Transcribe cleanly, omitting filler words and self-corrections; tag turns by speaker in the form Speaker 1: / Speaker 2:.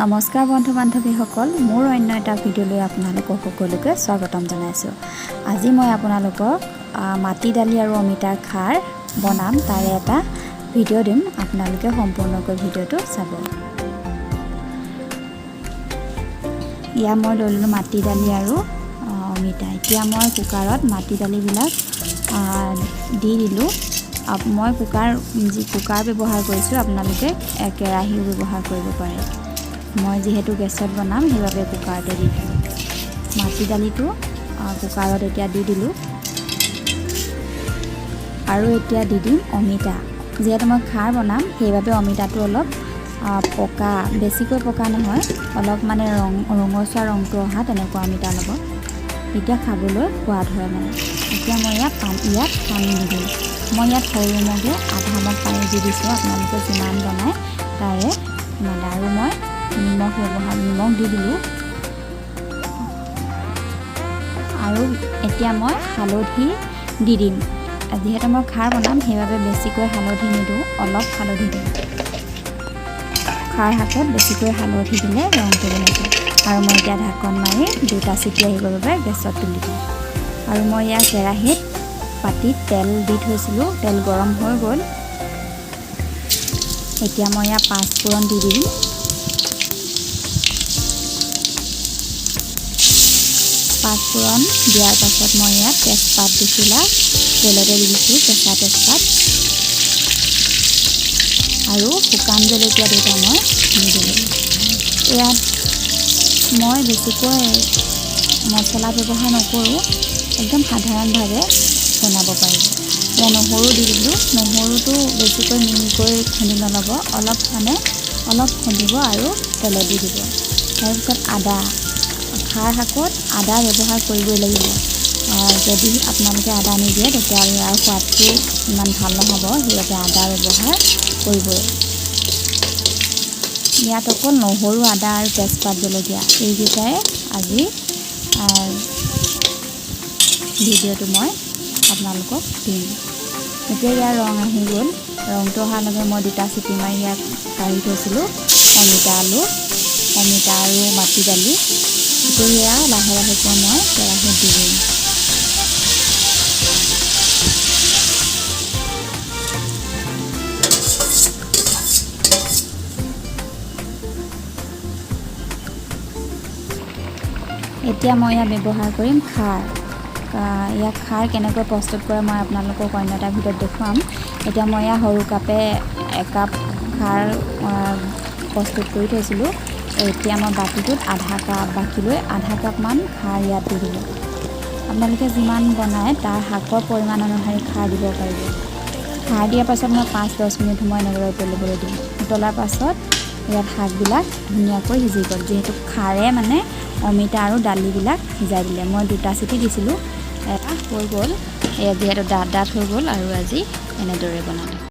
Speaker 1: নমস্কাৰ বন্ধু বান্ধৱীসকল, মোৰ অন্য এটা ভিডিঅ'লৈ আপোনালোকক সকলোকে স্বাগতম জনাইছোঁ। আজি মই আপোনালোকক মাটি দালি আৰু অমিতাৰ খাৰ বনাম তাৰে এটা ভিডিঅ' দিম। আপোনালোকে সম্পূৰ্ণকৈ ভিডিঅ'টো চাব। ইয়া মই লৈ ল'লোঁ মাটি দালি আৰু অমিতা। এতিয়া মই কুকাৰত মাটি দালিবিলাক দি দিলোঁ। মই কুকাৰ ব্যৱহাৰ কৰিছোঁ, আপোনালোকে কেৰাহীও ব্যৱহাৰ কৰিব পাৰে। মই যিহেতু গেছত বনাম সেইবাবে কুকাৰতে দি দিলোঁ। মাটি দালিটো কুকাৰত এতিয়া দি দিলোঁ আৰু এতিয়া দি দিম অমিতা। যিহেতু মই খাৰ বনাম সেইবাবে অমিতাটো অলপ পকা, বেছিকৈ পকা নহয়, অলপ মানে ৰঙচুৱা ৰংটো অহা তেনেকুৱা অমিতা ল'ব, এতিয়া খাবলৈ সোৱাদ হয় মানে। এতিয়া মই ইয়াত পানী দি দিম। মই ইয়াত সৰু মগে আধা মগ পানী দি দিছোঁ, আপোনালোকে যিমান বনায় তাৰে মানে। আৰু মই নিমখ দি দিলোঁ। আৰু এতিয়া মই হালধি দি দিম। যিহেতু মই খাৰ বনাম সেইবাবে বেছিকৈ হালধি নিদিওঁ, অলপ হালধি দিম। খাৰ শাকত বেছিকৈ হালধি দিলে ৰংটো বেলেগে। আৰু মই এতিয়া ঢাকন মাৰি 2টা চিটি আহিবৰ বাবে গেছত তুলি দিম। আৰু মই ইয়াৰ কেৰাহীত পাতিত তেল দি থৈছিলোঁ, তেল গৰম হৈ গ'ল। এতিয়া মই ইয়াত 5 ফোৰণ দি দিম। পাঁচফোৰণ দিয়াৰ পাছত মই ইয়াত তেজপাত দিছিলা তেলতে দি দিছোঁ, কেঁচা তেজপাত আৰু শুকান জলকীয়া দুটা মই দি দিলোঁ। ইয়াত মই বেছিকৈ মছলা ব্যৱহাৰ নকৰোঁ, একদম সাধাৰণভাৱে বনাব পাৰিব। এতিয়া নহৰু দি দিলোঁ। নহৰুটো বেছিকৈ মিহিকৈ খুন্দি নল'ব, অলপ খুন্দিব আৰু তেলত দি দিব। তাৰপিছত আদা। খাৰ শাকত আদা ব্যৱহাৰ কৰিবই লাগিব। যদি আপোনালোকে আদা নিদিয়ে তেতিয়াহ'লে ইয়াৰ সোৱাদটো ইমান ভাল নহ'ব, সেইবাবে আদা ব্যৱহাৰ কৰিবই। ইয়াত অকল নহৰু, আদা আৰু তেজপাত, জলকীয়া এইকেইটাই আজি ভিডিঅ'টো মই আপোনালোকক দিম। এতিয়া ইয়াৰ ৰং আহি গ'ল। ৰংটো অহাৰ লগে মই 2টা চিটি মাৰি ইয়াত কাঢ়ি থৈছিলোঁ অমিতা আৰু মাটি দালি। এতিয়া লাহে লাহেকৈ মই কেৰাহীত দি দিম। এতিয়া মই ইয়াত ব্যৱহাৰ কৰিম খাৰ। ইয়াক খাৰ কেনেকৈ প্ৰস্তুত কৰে মই আপোনালোকক অন্য এটা ভিডিঅ'ত দেখুৱাম। এতিয়া মই ইয়াত সৰু কাপে 1 কাপ খাৰ প্ৰস্তুত কৰি থৈছিলোঁ। এতিয়া মই বাতিটোত আধা কাপমান খাৰ ইয়াত দি দিলোঁ। আপোনালোকে যিমান বনায় তাৰ শাকৰ পৰিমাণ অনুসৰি খাৰ দিব পাৰিব। খাৰ দিয়াৰ পাছত মই 5-10 মিনিট সময় এনেদৰে উতলিবলৈ দিম। উতলাৰ পাছত ইয়াত শাকবিলাক ধুনীয়াকৈ সিজি গ'ল। যিহেতু খাৰে মানে অমিতা আৰু দালিবিলাক সিজাই দিলে। মই 2টা চিটি দিছিলোঁ, এটা হৈ গ'ল। যিহেতু ডাঠ হৈ গ'ল আৰু আজি এনেদৰে বনালোঁ।